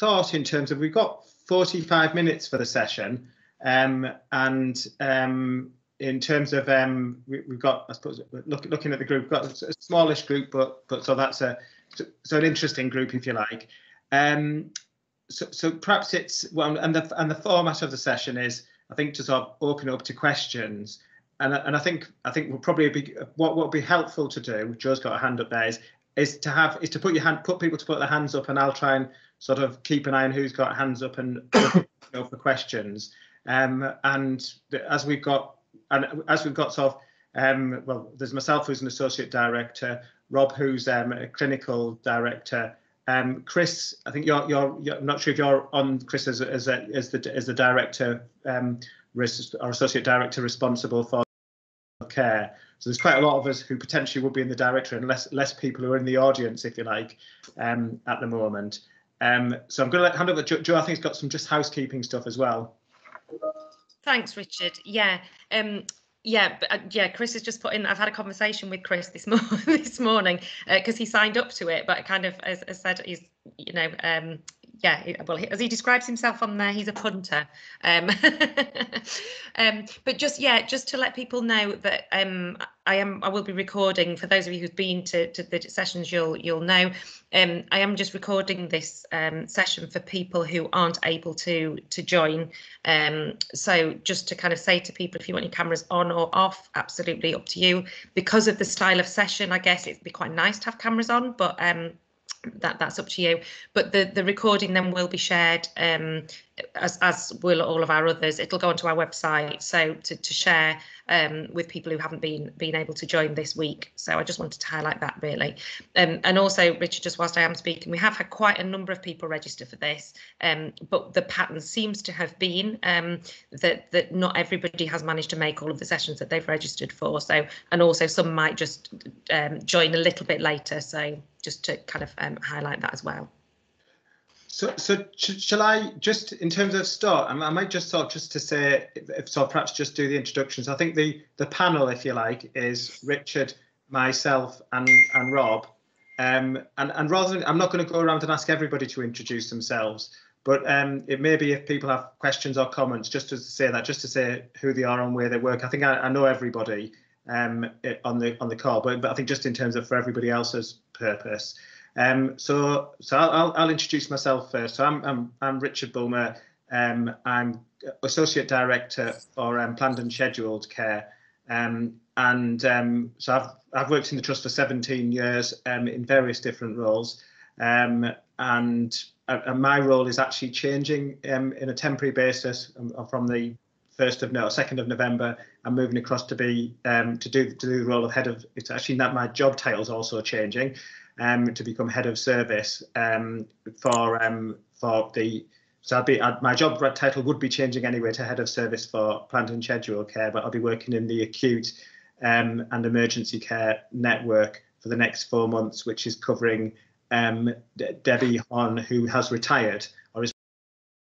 thought in terms of, we've got 45 minutes for the session, and in terms of we've got, I suppose, looking at the group, we've got a smallish group, but so that's an interesting group, if you like. So perhaps it's, well, and the format of the session is, I think, to sort of open up to questions. And I think we'll probably be, what would be helpful to do, Joe's got a hand up there, is to put people to put their hands up, and I'll try and sort of keep an eye on who's got hands up and for questions. And as we've got sort of, well, there's myself, who's an associate director, Rob, who's a clinical director, Chris, I think you're I'm not sure if you're on, Chris, as the director or associate director responsible for care. So there's quite a lot of us who potentially would be in the director, and less people who are in the audience, if you like, at the moment. So I'm going to hand over to Joe. I think he's got some just housekeeping stuff as well. Thanks, Richard. Yeah. Chris has just put in, I've had a conversation with Chris this morning because he signed up to it, but kind of as said, he's, you know, well, as he describes himself on there, he's a punter. But just to let people know that I will be recording, for those of you who've been to the sessions, you'll know, I am just recording this session for people who aren't able to join. So just to kind of say to people, if you want your cameras on or off, absolutely up to you. Because of the style of session, I guess it'd be quite nice to have cameras on, but that's up to you. But the recording then will be shared, as will all of our others. It'll go onto our website, so to share with people who haven't been able to join this week. So I just wanted to highlight that, really. And also, Richard, just whilst I am speaking, we have had quite a number of people register for this, but the pattern seems to have been that not everybody has managed to make all of the sessions that they've registered for. So, and also some might just join a little bit later. So just to kind of highlight that as well. So shall I just, in terms of start, I might just start just to say, so perhaps just do the introductions. I think the panel, if you like, is Richard, myself, and Rob. And rather than, I'm not going to go around and ask everybody to introduce themselves, but it may be, if people have questions or comments, just to say that, just to say who they are and where they work. I think I know everybody on the call, but I think just in terms of for everybody else's purpose. So I'll introduce myself first. So I'm Richard Bulmer. I'm Associate Director for Planned and Scheduled Care, so I've worked in the Trust for 17 years in various different roles, and my role is actually changing in a temporary basis from the 2nd of November. I'm moving across to be to do the role of head of. It's actually that my job title is also changing. To become head of service for the, so my job title would be changing anyway to head of service for planned and scheduled care, but I'll be working in the acute and emergency care network for the next 4 months, which is covering Debbie Hon, who has retired or is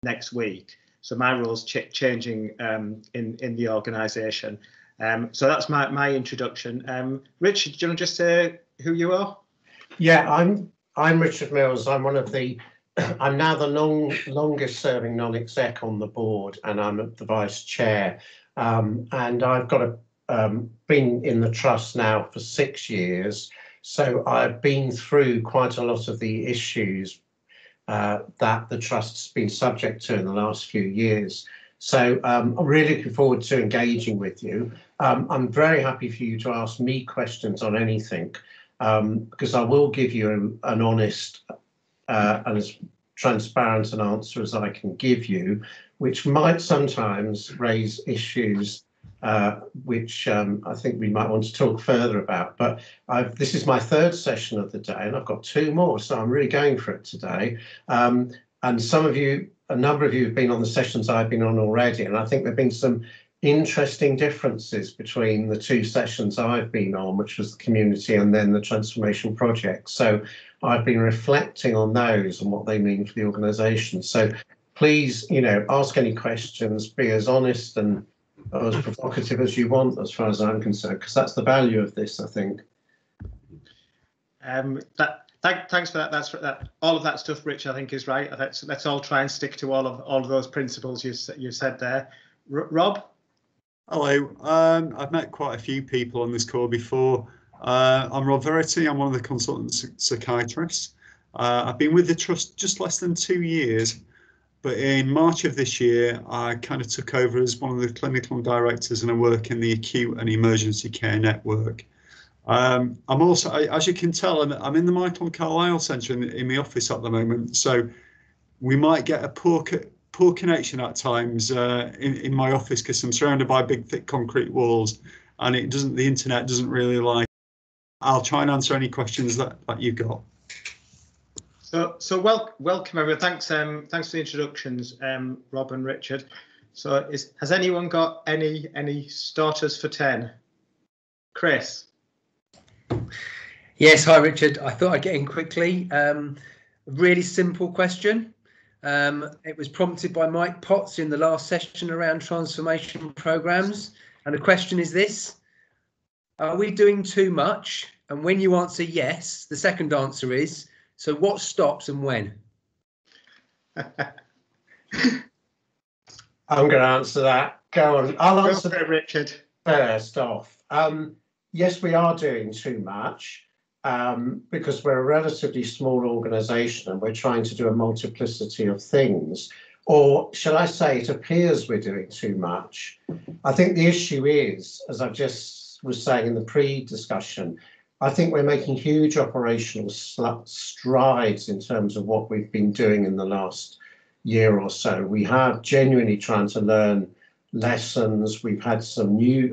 next week. So my role's changing in the organisation. So that's my introduction. Richard, do you want to just say who you are? Yeah, I'm Richard Mills. I'm one of the, I'm now the longest serving non-exec on the board, and I'm the vice chair. And I've got been in the trust now for 6 years. So I've been through quite a lot of the issues that the trust's been subject to in the last few years. So I'm really looking forward to engaging with you. I'm very happy for you to ask me questions on anything. Because I will give you an honest and as transparent an answer as I can give you, which might sometimes raise issues which I think we might want to talk further about. But this is my 3rd session of the day, and I've got 2 more, so I'm really going for it today. And some of you, a number of you have been on the sessions I've been on already, and I think there have been some interesting differences between the 2 sessions I've been on, which was the community and then the transformation project. So I've been reflecting on those and what they mean for the organisation. So please, ask any questions, be as honest and as provocative as you want, as far as I'm concerned, because that's the value of this, I think. Thanks for that. That. All of that stuff, Rich, I think is right. Let's all try and stick to all of those principles you said there. Rob? Hello. I've met quite a few people on this call before. I'm Rob Verity. I'm one of the consultant psychiatrists. I've been with the Trust just less than 2 years, but in March of this year, I kind of took over as one of the clinical directors, and I work in the acute and emergency care network. I'm also, as you can tell, I'm in the Michael Carlisle Centre in the office at the moment, so we might get a poor connection at times in my office because I'm surrounded by big, thick concrete walls, and the internet doesn't really like. I'll try and answer any questions that you've got. So welcome everyone. Thanks for the introductions, Rob and Richard. So has anyone got any starters for 10? Chris? Yes, hi Richard. I thought I'd get in quickly. Really simple question. It was prompted by Mike Potts in the last session around transformation programs. And the question is this: are we doing too much? And when you answer yes, the second answer is, so what stops and when? I'm going to answer that. Go on. I'll answer that, Richard. First off. Yes, we are doing too much because we're a relatively small organisation and we're trying to do a multiplicity of things. Or shall I say, it appears we're doing too much. I think the issue is, as I just was saying in the pre-discussion, I think we're making huge operational strides in terms of what we've been doing in the last year or so. We have genuinely trying to learn lessons. We've had a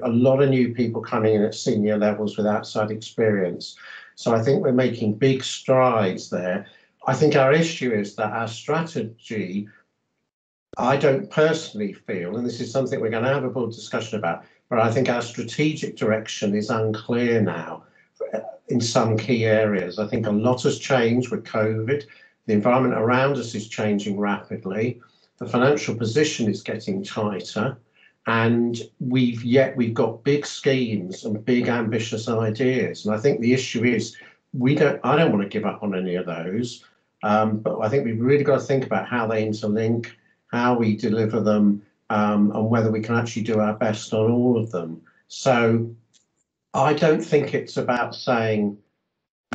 lot of new people coming in at senior levels with outside experience. So I think we're making big strides there. I think our issue is that our strategy, I don't personally feel, and this is something we're going to have a full discussion about, but I think our strategic direction is unclear now in some key areas. I think a lot has changed with COVID. The environment around us is changing rapidly. The financial position is getting tighter. And we've got big schemes and big ambitious ideas. And I think the issue is I don't want to give up on any of those. But I think we've really got to think about how they interlink, how we deliver them, and whether we can actually do our best on all of them. So I don't think it's about saying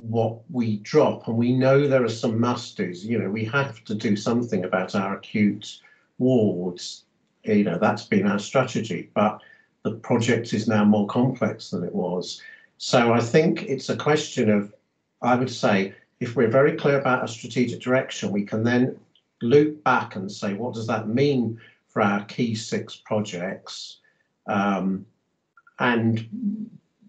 what we drop. And we know there are some must-dos. You know, we have to do something about our acute wards. You know, that's been our strategy, but the project is now more complex than it was. So I think it's a question of, I would say, if we're very clear about our strategic direction, we can then loop back and say, what does that mean for our key 6 projects? And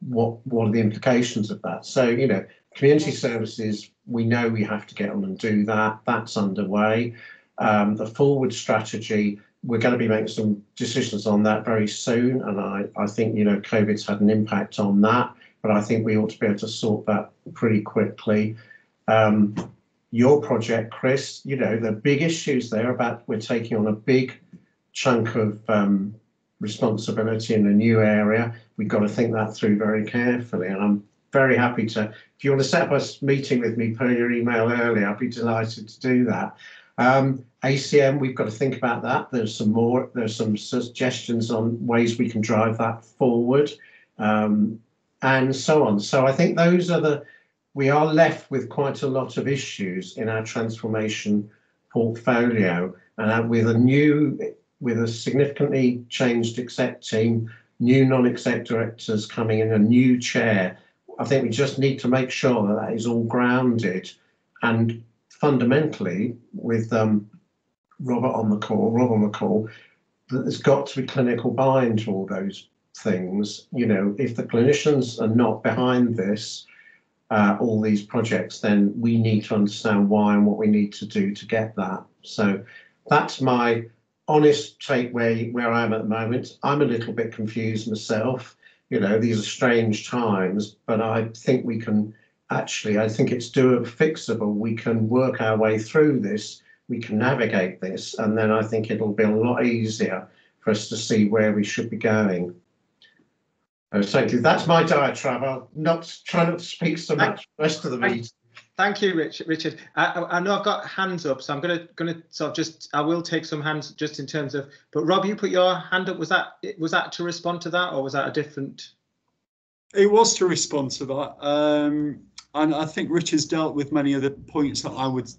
what are the implications of that? So, you know, community services, we know we have to get on and do that. That's underway. The forward strategy, we're going to be making some decisions on that very soon. And I think, you know, COVID's had an impact on that, but I think we ought to be able to sort that pretty quickly. Your project, Chris, you know, the big issues there about we're taking on a big chunk of responsibility in a new area. We've got to think that through very carefully. And I'm very happy to, if you want to set up a meeting with me per your email earlier, I'd be delighted to do that. ACM, we've got to think about that. There's some suggestions on ways we can drive that forward, and so on. So I think those are we are left with quite a lot of issues in our transformation portfolio, and with a significantly changed exec team, new non-exec directors coming in, a new chair. I think we just need to make sure that is all grounded, and fundamentally with Rob on the call, that there's got to be clinical buy-in to all those things. You know, if the clinicians are not behind this, all these projects, then we need to understand why and what we need to do to get that. So that's my honest take where I am at the moment. I'm a little bit confused myself. You know, these are strange times, but I think we can actually, I think it's doable, fixable. We can work our way through this. We can navigate this, and then I think it'll be a lot easier for us to see where we should be going. Thank you. That's my diatribe. I'll try not to speak so much the rest of the meeting. Thank you, Richard. I know I've got hands up, so I'm going to sort of just, I will take some hands just in terms of, but Rob, you put your hand up. Was that to respond to that, or was that a different? It was to respond to that. And I think Richard's dealt with many of the points that I would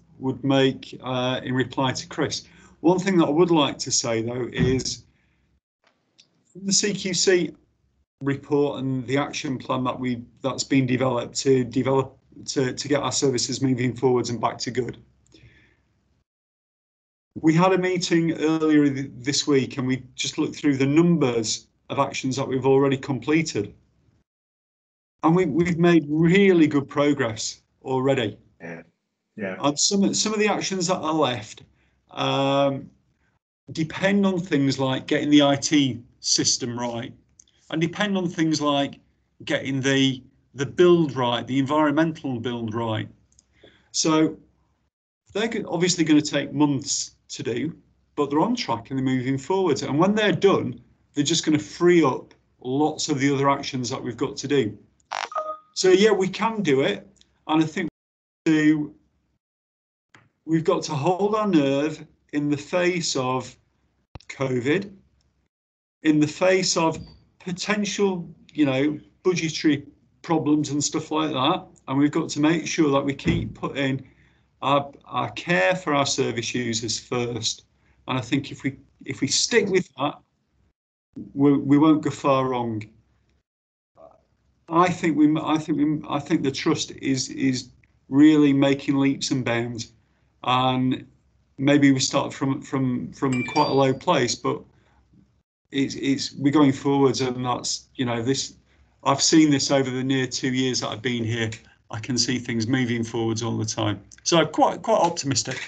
make in reply to Chris. One thing that I would like to say, though, is the CQC report and the action plan that's been developed to get our services moving forwards and back to good. We had a meeting earlier this week and we just looked through the numbers of actions that we've already completed. And we've made really good progress already. Yeah. And some of the actions that are left depend on things like getting the IT system right, and depend on things like getting the build right, the environmental build right. So they're obviously going to take months to do, but they're on track and they're moving forward. And when they're done, they're just going to free up lots of the other actions that we've got to do. So yeah, we can do it, and I think we've got to hold our nerve in the face of COVID, in the face of potential, budgetary problems and stuff like that, and we've got to make sure that we keep putting our care for our service users first. And I think if we stick with that, we won't go far wrong. I think the trust is really making leaps and bounds, and maybe we start from quite a low place, but we're going forwards, and that's this. I've seen this over the near 2 years that I've been here. I can see things moving forwards all the time, so quite optimistic.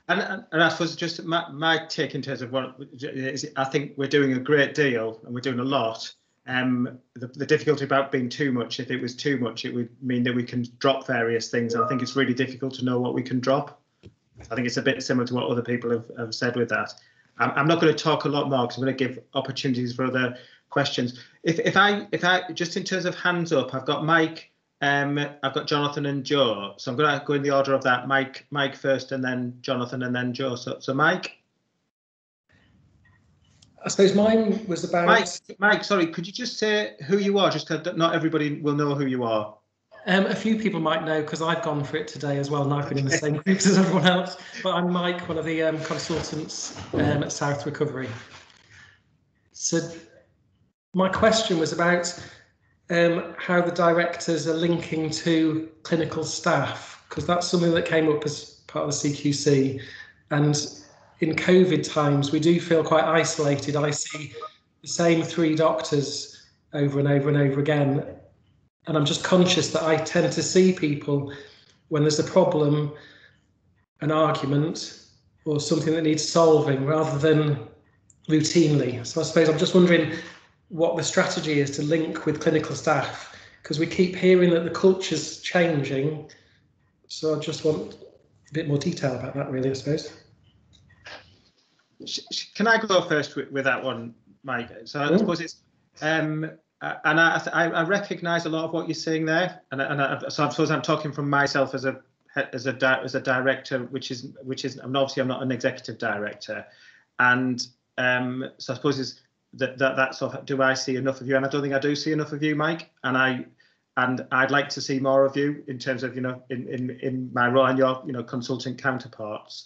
And I suppose just my take in terms of what is, I think we're doing a great deal and we're doing a lot. The difficulty about being too much, if it was too much, it would mean that we can drop various things. And I think it's really difficult to know what we can drop. I think it's a bit similar to what other people have said with that. I'm not going to talk a lot more because I'm going to give opportunities for other questions. If I just in terms of hands up, I've got Mike, I've got Jonathan and Joe. So I'm going to go in the order of that. Mike first, and then Jonathan, and then Joe. So Mike. I suppose mine was about... Mike, sorry, could you just say who you are, just because not everybody will know who you are? A few people might know because I've gone for it today as well, and I've been in the same group as everyone else. But I'm Mike, one of the consultants at South Recovery. So my question was about how the directors are linking to clinical staff, because that's something that came up as part of the CQC. And in COVID times, we do feel quite isolated. I see the same 3 doctors over and over and over again. And I'm just conscious that I tend to see people when there's a problem, an argument, or something that needs solving rather than routinely. So I suppose I'm just wondering what the strategy is to link with clinical staff, because we keep hearing that the culture's changing. So I just want a bit more detail about that, really, I suppose. Can I go first with that one, Mike? So I suppose it's, and I recognise a lot of what you're saying there, so I suppose I'm talking from myself as a director, which is, and obviously I'm not an executive director, and so I suppose is that sort of, do I see enough of you? And I don't think I do see enough of you, Mike, and I'd like to see more of you in terms of in my role and your consultant counterparts.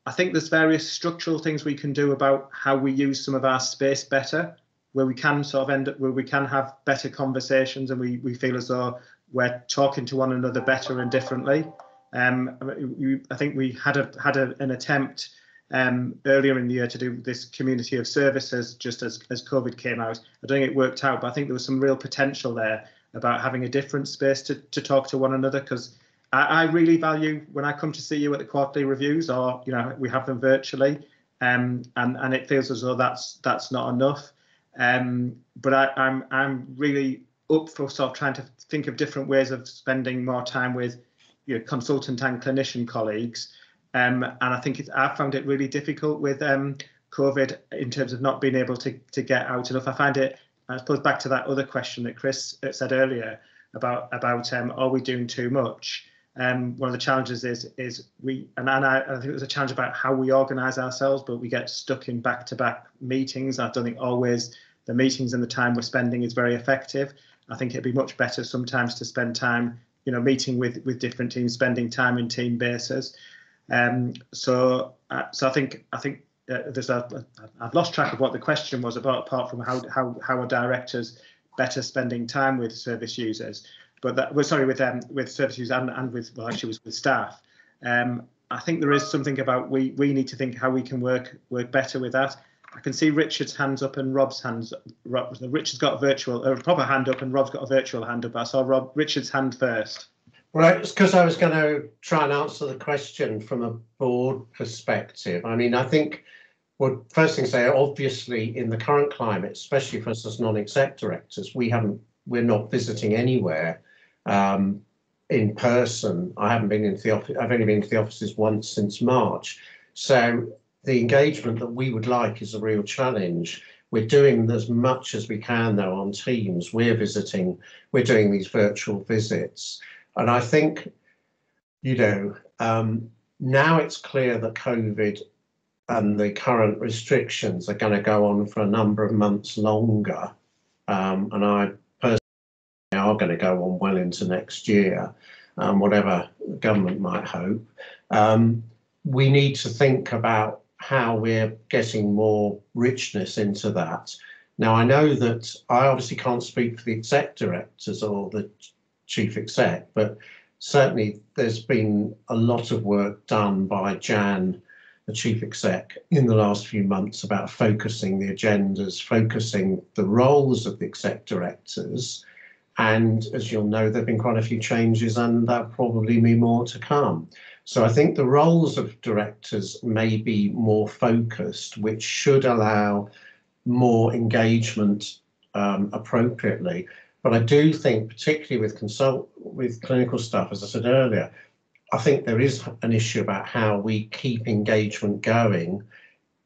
I think there's various structural things we can do about how we use some of our space better, where we can sort of where we can have better conversations and we feel as though we're talking to one another better and differently. I think we had an attempt earlier in the year to do this community of services just as COVID came out. I don't think it worked out, but I think there was some real potential there about having a different space to talk to one another, because I really value when I come to see you at the quarterly reviews, or we have them virtually, and it feels as though that's not enough. But I'm really up for sort of trying to think of different ways of spending more time with consultant and clinician colleagues. And I think I found it really difficult with COVID in terms of not being able to get out enough. I find it, I suppose, back to that other question that Chris said earlier, about are we doing too much? One of the challenges is we, and I think it was a challenge about how we organise ourselves, but we get stuck in back-to-back meetings. I don't think always the meetings and the time we're spending is very effective. I think it'd be much better sometimes to spend time, meeting with different teams, spending time in team bases. So I think there's I've lost track of what the question was about, apart from how are directors better spending time with service users. But that was with service users and with with staff. I think there is something about we need to think how we can work better with that. I can see Richard's hands up and Rob's hands. Richard's got a proper hand up and Rob's got a virtual hand up. I saw Richard's hand first. Right, it's because I was going to try and answer the question from a board perspective. I mean, I think first thing to say, obviously in the current climate, especially for us as non-exec directors, we're not visiting anywhere in person. I haven't been into the office. I've only been to the offices once since March. So the engagement that we would like is a real challenge. We're doing as much as we can though on Teams. We're doing these virtual visits. And I think, now it's clear that COVID and the current restrictions are going to go on for a number of months longer. And I personally are going to go on well into next year, whatever the government might hope. We need to think about how we're getting more richness into that. Now, I know that I obviously can't speak for the exec directors or the chief exec, but certainly there's been a lot of work done by Jan, the chief exec, in the last few months about focusing the agendas, focusing the roles of the exec directors. And as you'll know, there have been quite a few changes and there'll probably be more to come. So I think the roles of directors may be more focused, which should allow more engagement appropriately. But I do think, particularly with clinical stuff, as I said earlier, I think there is an issue about how we keep engagement going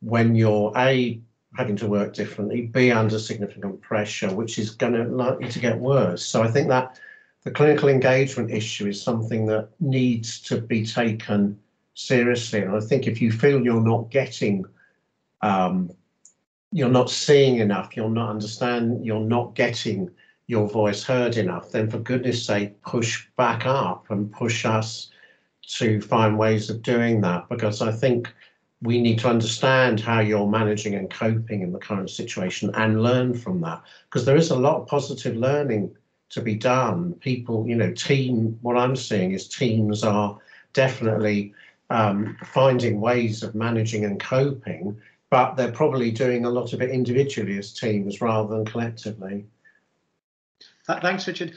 when you're A, having to work differently, B, under significant pressure, which is likely to get worse. So I think that the clinical engagement issue is something that needs to be taken seriously. And I think if you feel you're not getting, you're not seeing enough, you're not getting your voice heard enough, then for goodness sake, push back up and push us to find ways of doing that, because I think we need to understand how you're managing and coping in the current situation and learn from that, because there is a lot of positive learning to be done. People, what I'm seeing is teams are definitely finding ways of managing and coping, but they're probably doing a lot of it individually as teams rather than collectively. Thanks, Richard.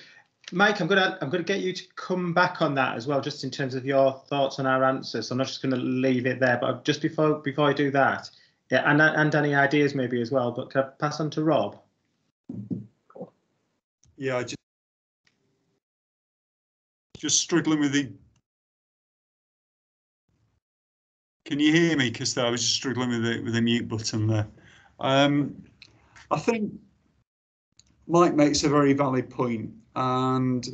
Mike, I'm going to get you to come back on that as well, just in terms of your thoughts on our answers. So I'm not just going to leave it there, but just before I do that, yeah, and any ideas maybe as well. But can I pass on to Rob? Yeah, just struggling with the. Can you hear me? Because I was just struggling with the mute button there. I think Mike makes a very valid point, and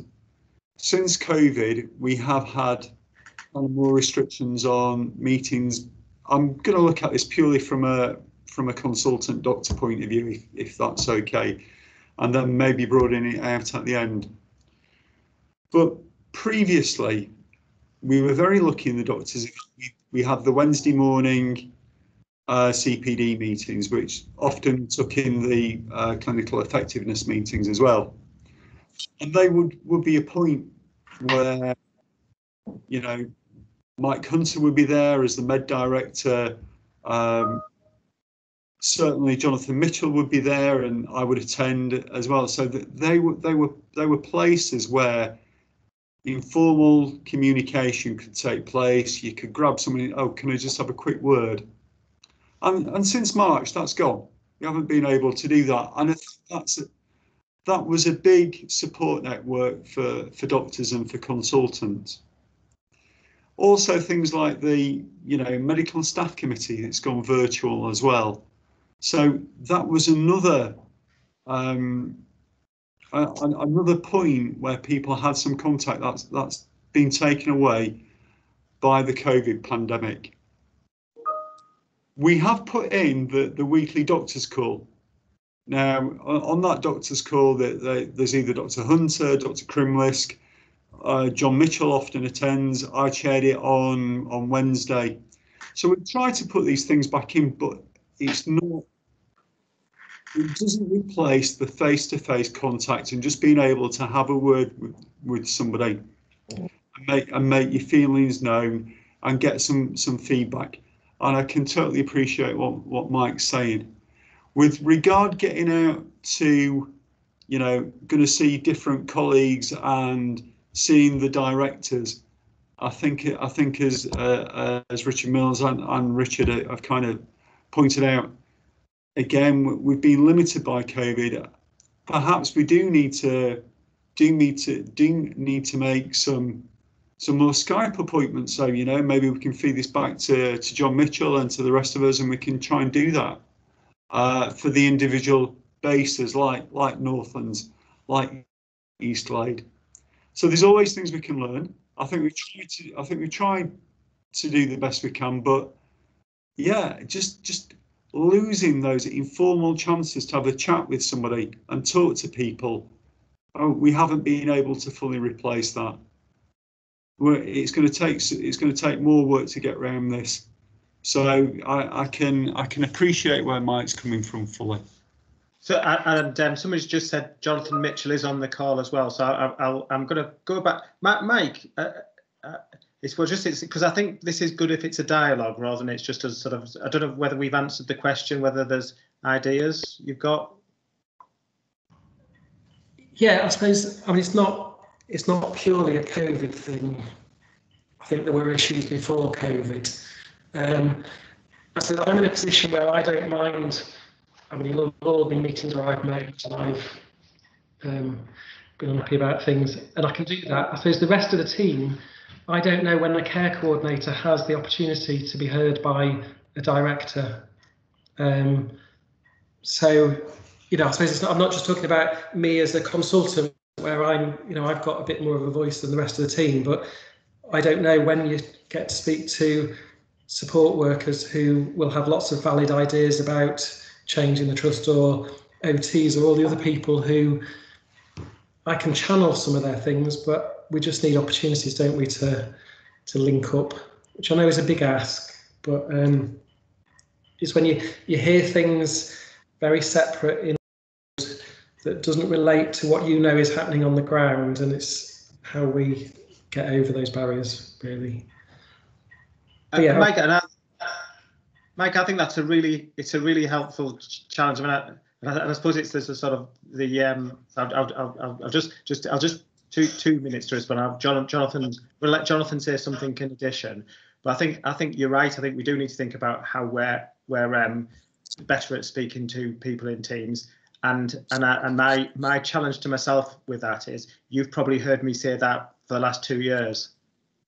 since COVID, we have had more restrictions on meetings. I'm going to look at this purely from a consultant doctor point of view, if that's okay, and then maybe broaden it out at the end. But previously, we were very lucky in the doctors. We had the Wednesday morning CPD meetings, which often took in the clinical effectiveness meetings as well. And they would be a point where, Mike Hunter would be there as the med director. Certainly Jonathan Mitchell would be there, and I would attend as well. So that they were places where informal communication could take place. You could grab somebody. Oh, can I just have a quick word? And since March, that's gone. We haven't been able to do that, and that was a big support network for doctors and for consultants. Also, things like the medical staff committee, it's gone virtual as well. So that was another another point where people had some contact that's been taken away by the COVID pandemic. We have put in the weekly doctor's call. Now, on that doctor's call, there's either Dr. Hunter, Dr. Crimlisk, John Mitchell often attends. I chaired it on Wednesday. So we try to put these things back in, but it's not. It doesn't replace the face-to-face contact and just being able to have a word with somebody and make your feelings known and get some feedback. And I can totally appreciate what Mike's saying. With regard getting out to, going to see different colleagues and seeing the directors, I think as Richard Mills and Richard have kind of pointed out, again, we've been limited by COVID. Perhaps we do need to make some more Skype appointments. So, maybe we can feed this back to John Mitchell and to the rest of us, and we can try and do that for the individual bases like Northlands, like East Glade. So there's always things we can learn. I think we try to do the best we can, but yeah, just losing those informal chances to have a chat with somebody and talk to people. We haven't been able to fully replace that. It's going to take more work to get around this. So I can appreciate where Mike's coming from fully. So and somebody's just said Jonathan Mitchell is on the call as well. So I'm going to go back, Mike. It's because I think this is good if it's a dialogue rather than it's just a sort of. I don't know whether we've answered the question, whether there's ideas you've got. Yeah, I suppose. I mean, it's not purely a COVID thing. I think there were issues before COVID. I suppose I'm in a position where I don't mind. I mean, you'll all be meetings where I've met and I've been unhappy about things, and I can do that. I suppose the rest of the team, I don't know when the care coordinator has the opportunity to be heard by a director. So, I suppose I'm not just talking about me as a consultant, where I've got a bit more of a voice than the rest of the team, but I don't know when you get to speak to support workers who will have lots of valid ideas about changing the trust, or OTs, or all the other people who I can channel some of their things, but we just need opportunities, don't we, to link up, which I know is a big ask, but it's when you hear things very separate in that doesn't relate to what is happening on the ground, and it's how we get over those barriers, really. Yeah, Mike, I think it's a really helpful challenge. I mean, I suppose it's this sort of the I'll just 2 minutes to respond. We'll let Jonathan say something in addition. But I think you're right. I think we do need to think about how we're better at speaking to people in teams. And my challenge to myself with that is, you've probably heard me say that for the last 2 years.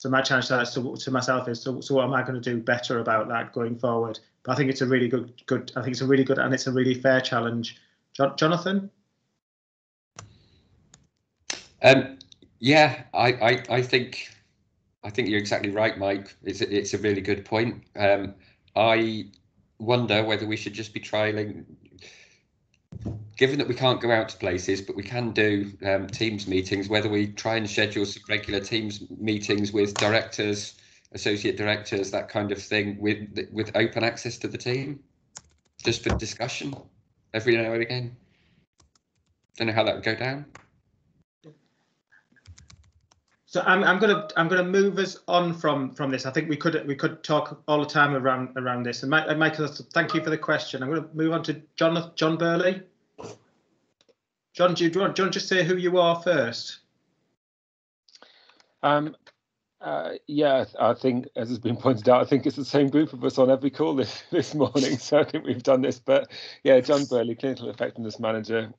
So my challenge to myself is, so what am I going to do better about that going forward? But I think it's a really good. I think it's a really good and it's a really fair challenge. Jonathan? Yeah, I think you're exactly right, Mike. It's a really good point. I wonder whether we should just be trialing, given that we can't go out to places, but we can do Teams meetings, whether we try and schedule some regular Teams meetings with directors, associate directors, that kind of thing, with open access to the team, just for discussion every now and again. Don't know how that would go down. So I'm gonna move us on from this. I think we could talk all the time around this. And Michael, thank you for the question. I'm going to move on to John Burley. John, do you want to just say who you are first? Yeah, I think, as has been pointed out, I think it's the same group of us on every call this morning. So I think we've done this. But yeah, John Burley, Clinical Effectiveness Manager,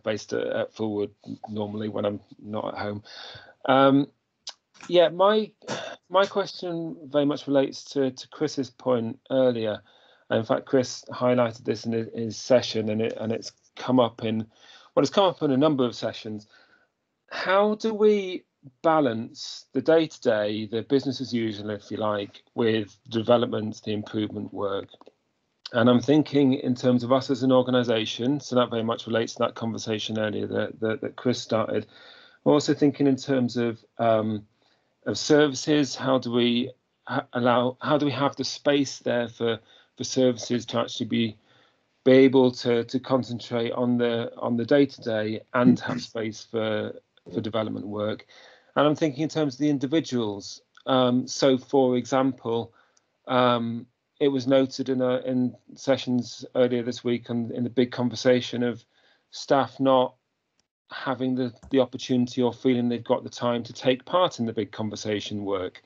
based at Fulwood normally when I'm not at home. Yeah, my question very much relates to Chris's point earlier. In fact, Chris highlighted this in his session, and it's come up in well, it's come up in a number of sessions. How do we balance the day-to-day, the business as usual, if you like, with development, the improvement work? And I'm thinking in terms of us as an organisation, so that very much relates to that conversation earlier that Chris started. I'm also thinking in terms of services. How do we have the space there for services to actually be able to concentrate on the day-to-day and have space for development work? And I'm thinking in terms of the individuals. So, for example, it was noted in sessions earlier this week in the big conversation of staff not having the opportunity or feeling they've got the time to take part in the big conversation work.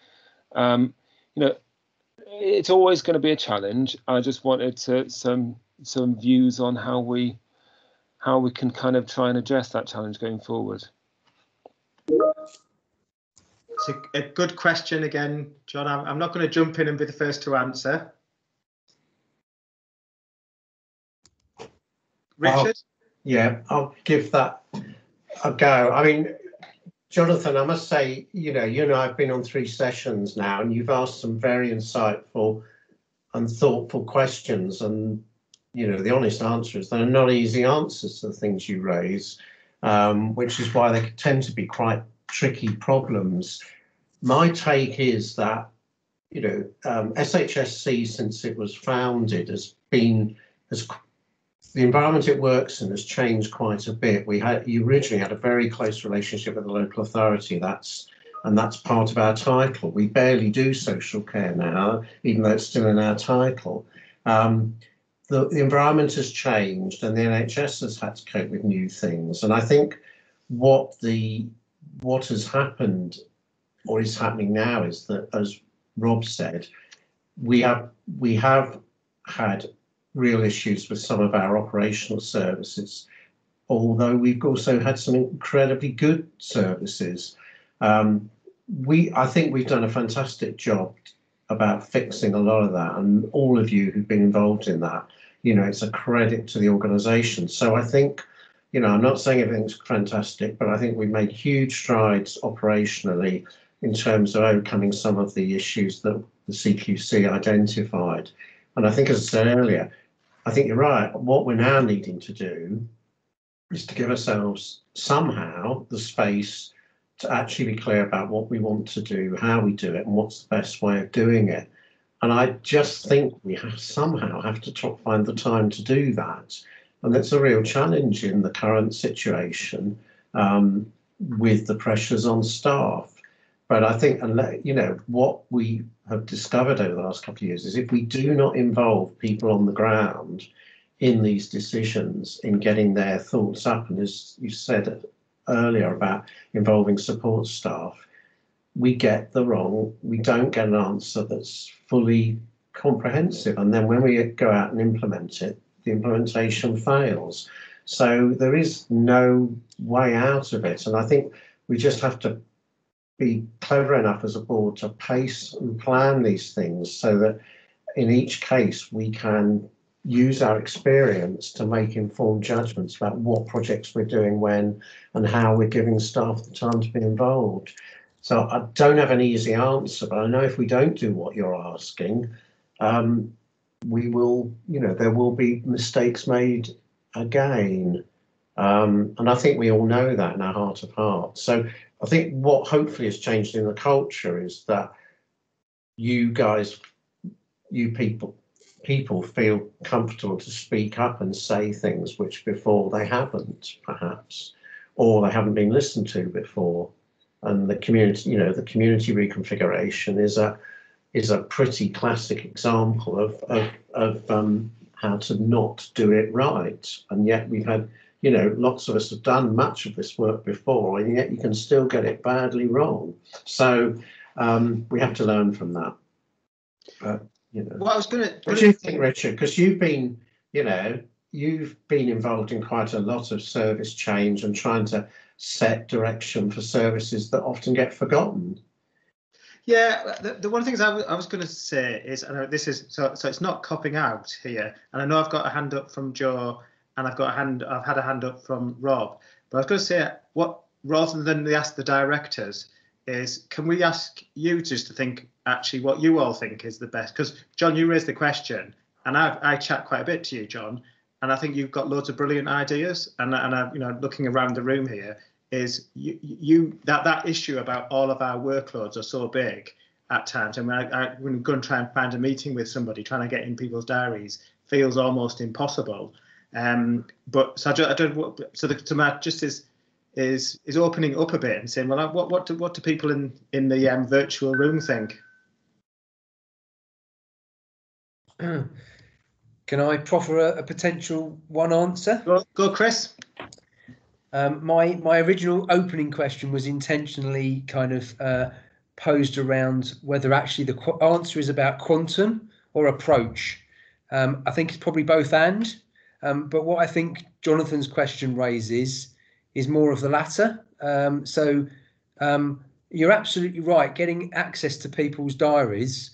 You know, it's always going to be a challenge. I just wanted some views on how we can kind of try and address that challenge going forward. It's a good question again, John. I'm not going to jump in and be the first to answer. Richard? Yeah, I'll give that a go. I mean, Jonathan, I must say, you and I have been on 3 sessions now, and you've asked some very insightful and thoughtful questions. And, the honest answer is they're not easy answers to the things you raise, which is why they tend to be quite tricky problems. My take is that, SHSC, since it was founded, the environment it works in has changed quite a bit. You originally had a very close relationship with the local authority. That's part of our title. We barely do social care now, even though it's still in our title. The environment has changed, and the NHS has had to cope with new things. And I think what has happened, or is happening now, is that, as Rob said, we have had real issues with some of our operational services, although we've also had some incredibly good services. I think we've done a fantastic job about fixing a lot of that, and all of you who've been involved in that, it's a credit to the organisation. So I think, I'm not saying everything's fantastic, but I think we've made huge strides operationally in terms of overcoming some of the issues that the CQC identified. And I think, as I said earlier, I think you're right. What we're now needing to do is to give ourselves somehow the space to actually be clear about what we want to do, how we do it, and what's the best way of doing it. And I just think we somehow have to find the time to do that. And that's a real challenge in the current situation with the pressures on staff. But I think, what we have discovered over the last couple of years is if we do not involve people on the ground in these decisions, in getting their thoughts up, and as you said earlier about involving support staff, we don't get an answer that's fully comprehensive. And then when we go out and implement it, the implementation fails. So there is no way out of it. And I think we just have to be clever enough as a board to pace and plan these things so that in each case we can use our experience to make informed judgments about what projects we're doing when and how we're giving staff the time to be involved. So I don't have an easy answer, but I know if we don't do what you're asking, we will, there will be mistakes made again. And I think we all know that in our heart of hearts. So I think what hopefully has changed in the culture is that you people feel comfortable to speak up and say things which before they haven't, perhaps, or they haven't been listened to before. And the community, the community reconfiguration is a pretty classic example of how to not do it right. And yet we've had, lots of us have done much of this work before, and yet you can still get it badly wrong. So we have to learn from that. Well, I was going to. What do you think, Richard? Because you've been involved in quite a lot of service change and trying to set direction for services that often get forgotten. Yeah, the one of the things I was going to say is, I know this is so it's not copping out here, and I know I've got a hand up from Joe and I've had a hand up from Rob. But I was going to say, what rather than we ask the directors, is can we ask you just to think actually what you all think is the best? Because John, you raised the question, and I chat quite a bit to you, John, and I think you've got loads of brilliant ideas. And you know, looking around the room here, is that issue about all of our workloads are so big at times. I mean, when we go and try and find a meeting with somebody, trying to get in people's diaries feels almost impossible. But so I don't. So the Matt just is opening up a bit and saying, well, what do people in the virtual room think? Can I proffer a potential one answer? Go, Chris. My original opening question was intentionally kind of posed around whether actually the answer is about quantum or approach. I think it's probably both and. But what I think Jonathan's question raises is more of the latter. So you're absolutely right. Getting access to people's diaries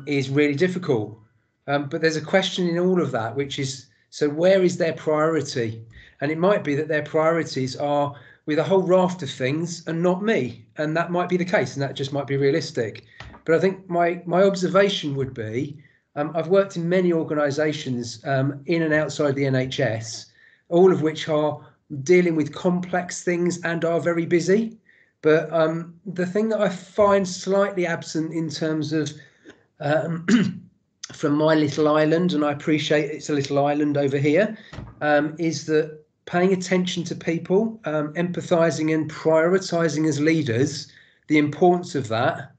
is really difficult. But there's a question in all of that, which is, so where is their priority? And it might be that their priorities are with a whole raft of things and not me. And that might be the case, and that just might be realistic. But I think my observation would be, I've worked in many organisations in and outside the NHS, all of which are dealing with complex things and are very busy. But the thing that I find slightly absent in terms of from my little island, and I appreciate it's a little island over here, is that paying attention to people, empathising and prioritising as leaders, the importance of that.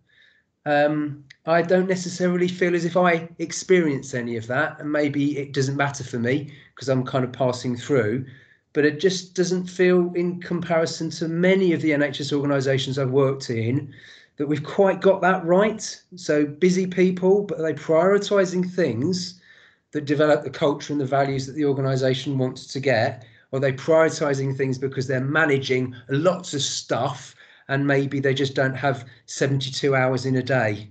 I don't necessarily feel as if I experience any of that, and maybe it doesn't matter for me because I'm kind of passing through, but it just doesn't feel, in comparison to many of the NHS organisations I've worked in, that we've quite got that right. So busy people, but are they prioritising things that develop the culture and the values that the organisation wants to get? Or are they prioritising things because they're managing lots of stuff and maybe they just don't have 72 hours in a day?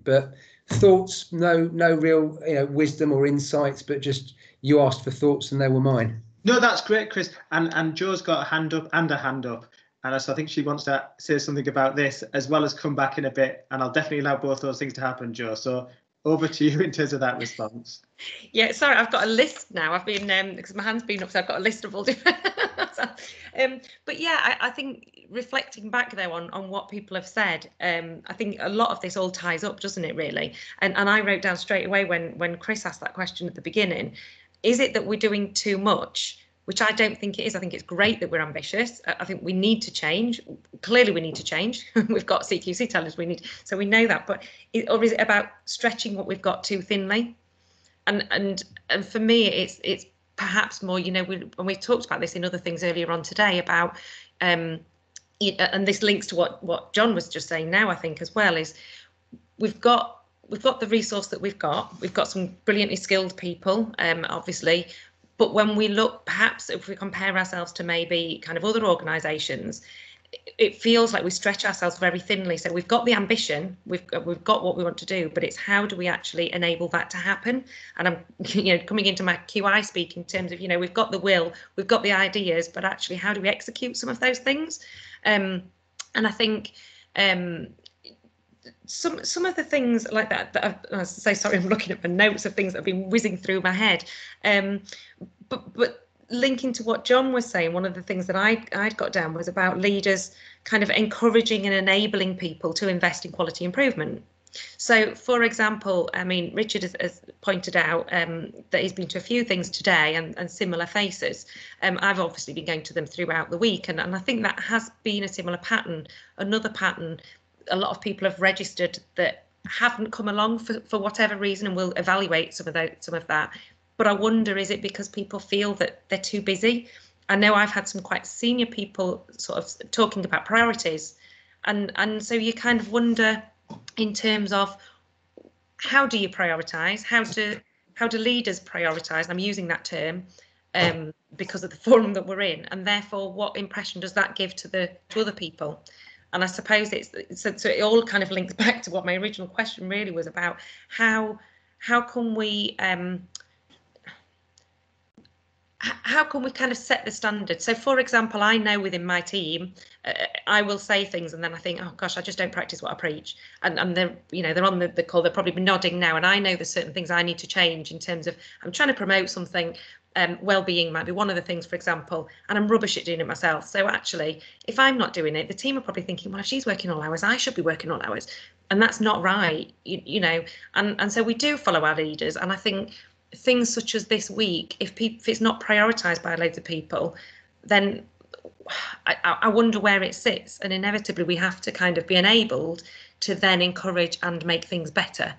But thoughts, no real wisdom or insights, but just you asked for thoughts and they were mine. No, that's great, Chris. And Jo's got a hand up and a hand up. And so I think she wants to say something about this as well as come back in a bit. And I'll definitely allow both those things to happen, Jo. So over to you in terms of that response. Yeah, sorry, I've got a list now. I've been, because my hand's been up, so I've got a list of all different. But yeah, I think reflecting back though on what people have said, I think a lot of this all ties up, doesn't it, really? And I wrote down straight away when Chris asked that question at the beginning, is it that we're doing too much? Which I don't think it is. I think it's great that we're ambitious. I think we need to change. Clearly, we need to change. We've got CQC telling us we need, so we know that. But or is it about stretching what we've got too thinly? And for me, it's perhaps more. And we've talked about this in other things earlier on today about, and this links to what John was just saying now. I think as well is we've got the resource that we've got. We've got some brilliantly skilled people, obviously. But when we look, perhaps if we compare ourselves to maybe kind of other organisations, it feels like we stretch ourselves very thinly. So we've got the ambition, we've got what we want to do, but it's how do we actually enable that to happen? And I'm coming into my QI speak in terms of we've got the will, we've got the ideas, but actually how do we execute some of those things? And I think some of the things like that I say, sorry, I'm looking at my notes of things that have been whizzing through my head. But linking to what John was saying, one of the things that I'd got down was about leaders kind of encouraging and enabling people to invest in quality improvement. So, for example, I mean, Richard has pointed out that he's been to a few things today and similar faces. I've obviously been going to them throughout the week, and I think that has been a similar pattern. Another pattern, a lot of people have registered that haven't come along for whatever reason, and we'll evaluate some of that. But I wonder, is it because people feel that they're too busy? I know I've had some quite senior people sort of talking about priorities, and so you kind of wonder in terms of how do you prioritise? How do leaders prioritise? And I'm using that term because of the forum that we're in, and therefore what impression does that give to other people? And I suppose so it all kind of links back to what my original question really was about. How can we how can we kind of set the standard? So, for example, I know within my team, I will say things and then I think, oh gosh, I just don't practice what I preach. And they're, you know, they're on the call, they're probably nodding now. And I know there's certain things I need to change in terms of, I'm trying to promote something. Well-being might be one of the things, for example, and I'm rubbish at doing it myself. So actually, if I'm not doing it, the team are probably thinking, well, if she's working all hours, I should be working all hours. And that's not right, you know. And so we do follow our leaders. And I think things such as this week, if it's not prioritised by loads of people, then I wonder where it sits. And inevitably, we have to kind of be enabled to then encourage and make things better.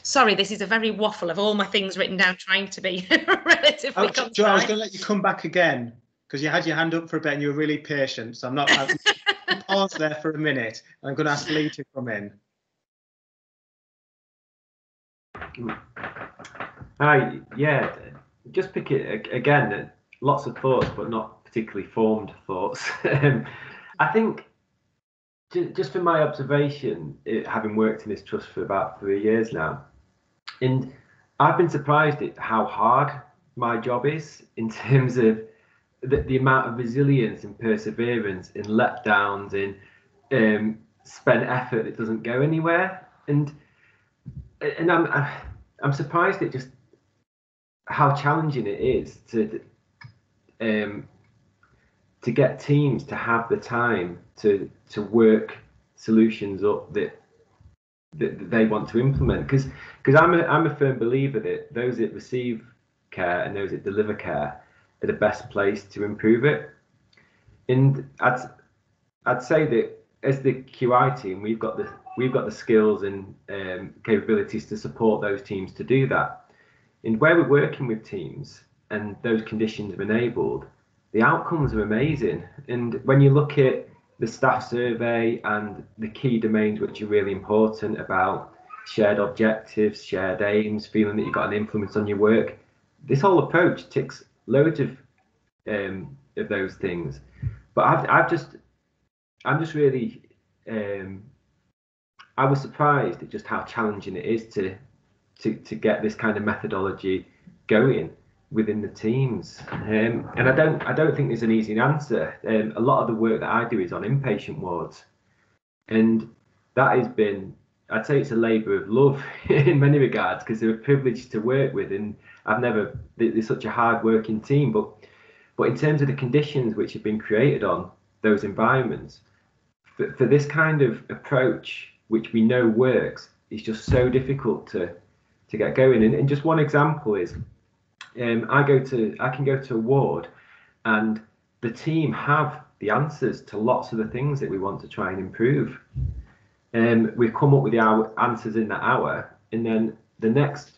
Sorry, this is a very waffle of all my things written down, trying to be relatively concise. Joe, I was going to let you come back again because you had your hand up for a bit and you were really patient. So I'm pause there for a minute. I'm going to ask Lee to come in. Hi, yeah, just pick it again. Lots of thoughts, but not particularly formed thoughts. I think, just from my observation, having worked in this trust for about 3 years now, and I've been surprised at how hard my job is in terms of the amount of resilience and perseverance in letdowns, in spent effort that doesn't go anywhere, and I'm surprised at just how challenging it is to get teams to have the time to work solutions up that they want to implement, because I'm a firm believer that those that receive care and those that deliver care are the best place to improve it. And I'd say that as the QI team, we've got the skills and capabilities to support those teams to do that. And where we're working with teams and those conditions are enabled, the outcomes are amazing. And when you look at the staff survey and the key domains which are really important about shared objectives, shared aims, feeling that you've got an influence on your work, this whole approach ticks loads of those things. But I'm just really I was surprised at just how challenging it is to get this kind of methodology going within the teams, and I don't think there's an easy answer. A lot of the work that I do is on inpatient wards, and that has been, I'd say it's a labour of love in many regards, because they're a privilege to work with, and they're such a hard working team, but in terms of the conditions which have been created on those environments, for this kind of approach, which we know works, is just so difficult to get going. And just one example is, I can go to a ward and the team have the answers to lots of the things that we want to try and improve. We've come up with the answers in that hour, and then the next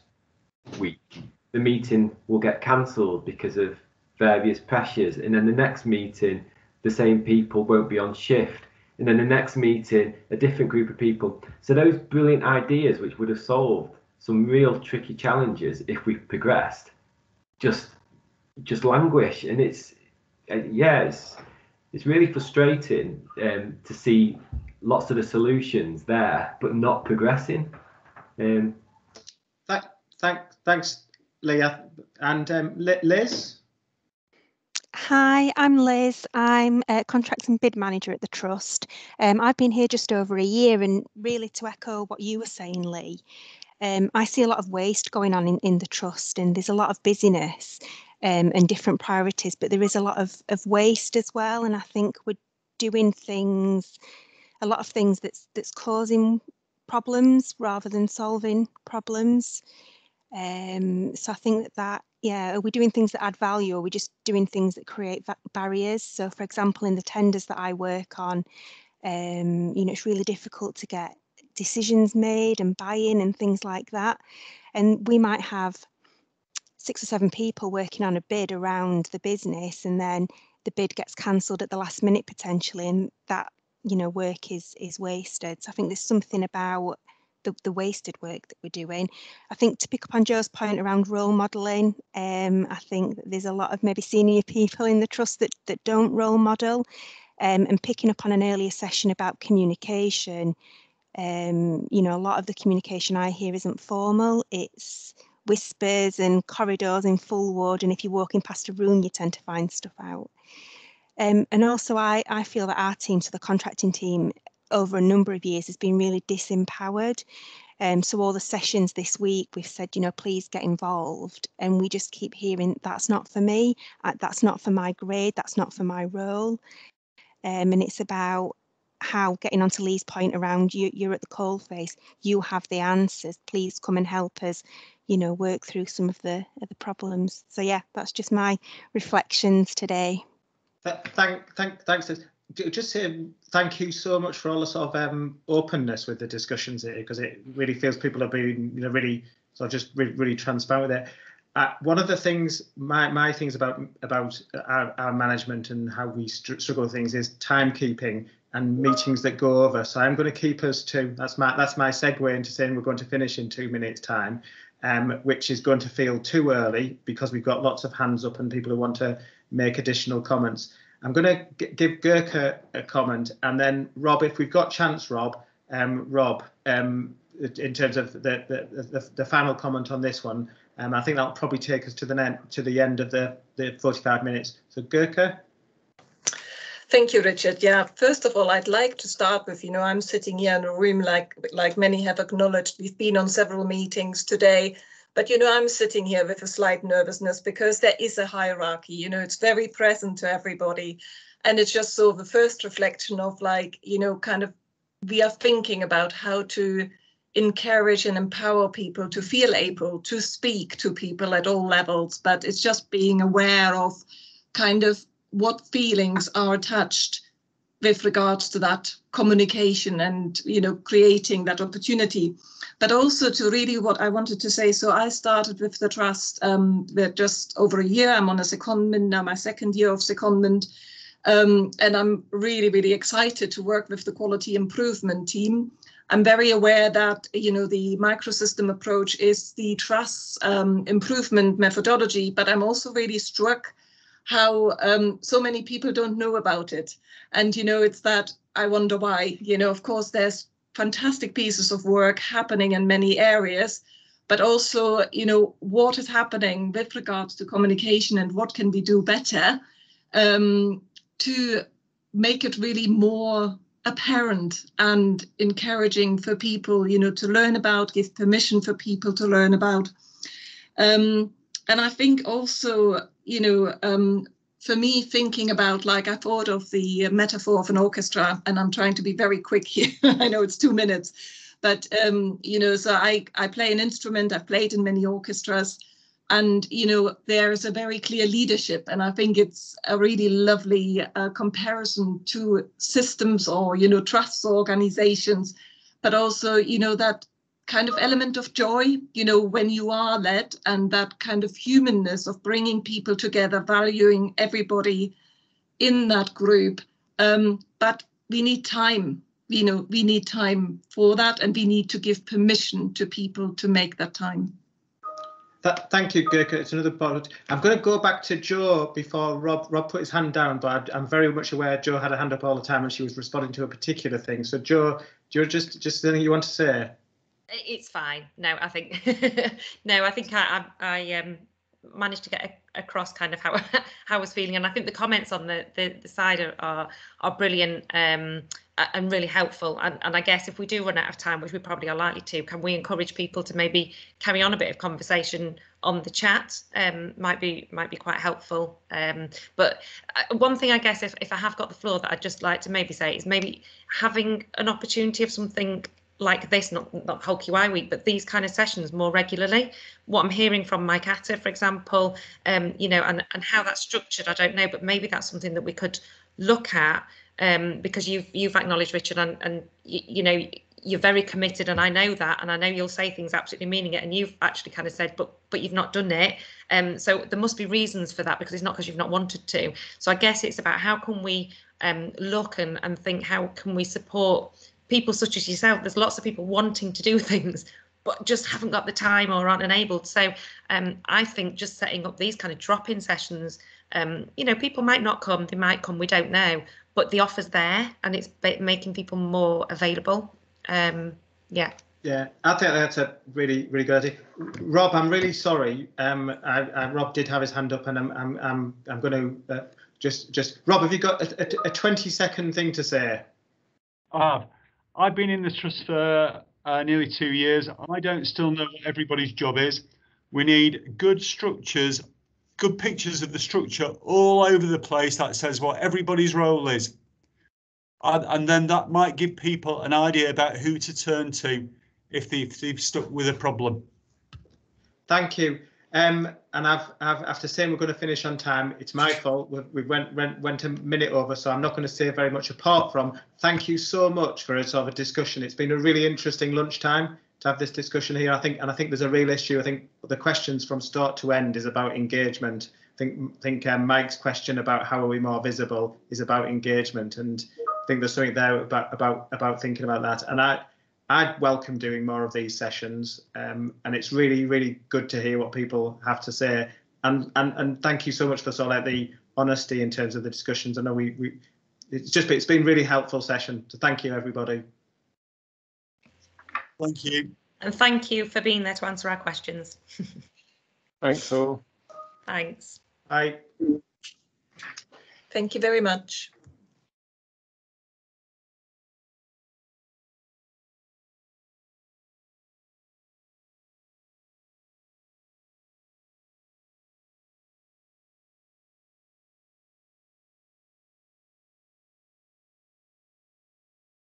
week the meeting will get cancelled because of various pressures, and then the next meeting the same people won't be on shift, and then the next meeting a different group of people. So those brilliant ideas which would have solved some real tricky challenges if we progressed just languish, and it's really frustrating to see lots of the solutions there but not progressing. Thanks, Leah. And Liz? Hi, I'm Liz. I'm a contracts and bid manager at the Trust. I've been here just over a year, and really to echo what you were saying, Lee, I see a lot of waste going on in the Trust, and there's a lot of busyness and different priorities, but there is a lot of waste as well. And I think we're doing a lot of things that's causing problems rather than solving problems. So I think that, are we doing things that add value, or are we just doing things that create barriers? So for example, in the tenders that I work on, it's really difficult to get decisions made and buy-in and things like that. And we might have 6 or 7 people working on a bid around the business, and then the bid gets cancelled at the last minute potentially, and that work is wasted. So I think there's something about the wasted work that we're doing. I think, to pick up on Joe's point around role modelling, I think that there's a lot of maybe senior people in the Trust that don't role model, and picking up on an earlier session about communication. A lot of the communication I hear isn't formal. whispers and corridors in Fulwood, and if you're walking past a room, you tend to find stuff out. And also, I feel that our team, so the contracting team, over a number of years has been really disempowered. So all the sessions this week, we've said, you know, please get involved. And we just keep hearing, that's not for me, that's not for my grade, that's not for my role. And it's about how, getting onto Lee's point around you're at the coalface, you have the answers, please come and help us, you know, work through some of the problems. So yeah, that's just my reflections today. Thanks. Just say thank you so much for all the sort of openness with the discussions here, because it really feels people have been, you know, really sort of just really transparent with it. One of the things, my things about our management and how we struggle with things is timekeeping and meetings that go over. So I'm going to keep us to, that's my segue into saying we're going to finish in 2 minutes time, which is going to feel too early because we've got lots of hands up and people who want to make additional comments. I'm going to give Gurka a comment, and then Rob, if we've got chance, Rob, in terms of the final comment on this one, I think that'll probably take us to the end of the 45 minutes. So Gurka. Thank you, Richard. Yeah, first of all, I'd like to start with, you know, I'm sitting here in a room like many have acknowledged. We've been on several meetings today. But, you know, I'm sitting here with a slight nervousness because there is a hierarchy, you know, it's very present to everybody. And it's just so the first reflection of, like, you know, kind of we are thinking about how to encourage and empower people to feel able to speak to people at all levels. But it's just being aware of kind of what feelings are attached with regards to that communication and, you know, creating that opportunity. But also to really what I wanted to say. So I started with the Trust just over a year. I'm on a secondment now, my second year of secondment. And I'm really, really excited to work with the quality improvement team. I'm very aware that, you know, the microsystem approach is the Trust's improvement methodology, but I'm also really struck how so many people don't know about it. And, you know, it's that I wonder why. You know, of course, there's fantastic pieces of work happening in many areas, but also, you know, what is happening with regards to communication and what can we do better to make it really more apparent and encouraging for people, you know, to learn about, give permission for people to learn about. And I think also, you know, for me, thinking about, like, I thought of the metaphor of an orchestra, and I'm trying to be very quick here. I know it's 2 minutes, but, you know, so I play an instrument. I've played in many orchestras, and, you know, there is a very clear leadership. And I think it's a really lovely comparison to systems or, you know, trusts, organizations, but also, you know, that kind of element of joy, you know, when you are led, and that kind of humanness of bringing people together, valuing everybody in that group. But we need time, you know, we need time for that, and we need to give permission to people to make that time. Thank you, Gurka. It's another part. I'm going to go back to Joe before Rob put his hand down, but I'm very much aware Joe had a hand up all the time and she was responding to a particular thing. So Joe, just anything you want to say? It's fine. No, I think I managed to get across kind of how I was feeling, and I think the comments on the side are brilliant and really helpful. And I guess if we do run out of time, which we probably are likely to, can we encourage people to maybe carry on a bit of conversation on the chat? Might be quite helpful. But one thing, I guess, if I have got the floor, that I'd just like to maybe say is maybe having an opportunity of something like this, not whole QI week, but these kind of sessions more regularly. What I'm hearing from Mike Atta, for example, you know, and how that's structured, I don't know, but maybe that's something that we could look at, because you've acknowledged, Richard, and you know, you're very committed, and I know that, and I know you'll say things absolutely meaning it, and you've actually kind of said, but you've not done it. So there must be reasons for that, because it's not because you've not wanted to. So I guess it's about how can we look and think, how can we support people such as yourself? There's lots of people wanting to do things, but just haven't got the time or aren't enabled. So I think just setting up these kind of drop-in sessions, you know, people might not come, they might come, we don't know, but the offer's there, and it's making people more available. Yeah. Yeah, I think that's a really good idea. Rob, I'm really sorry. Rob did have his hand up, and I'm going to just Rob, have you got a 20-second thing to say? I've been in the trust for nearly 2 years. I don't still know what everybody's job is. We need good structures, good pictures of the structure all over the place that says what everybody's role is. And then that might give people an idea about who to turn to if they've stuck with a problem. Thank you. And after saying we're going to finish on time, it's my fault. We went a minute over, so I'm not going to say very much apart from thank you so much for a sort of a discussion. It's been a really interesting lunchtime to have this discussion here. I think there's a real issue. I think the questions from start to end is about engagement. I think Mike's question about how are we more visible is about engagement, and I think there's something there about thinking about that. And I welcome doing more of these sessions, and it's really good to hear what people have to say. And thank you so much for sort of like the honesty in terms of the discussions. I know it's been really helpful session. So thank you everybody. Thank you. And thank you for being there to answer our questions. Thanks all. Thanks. Bye. Thank you very much.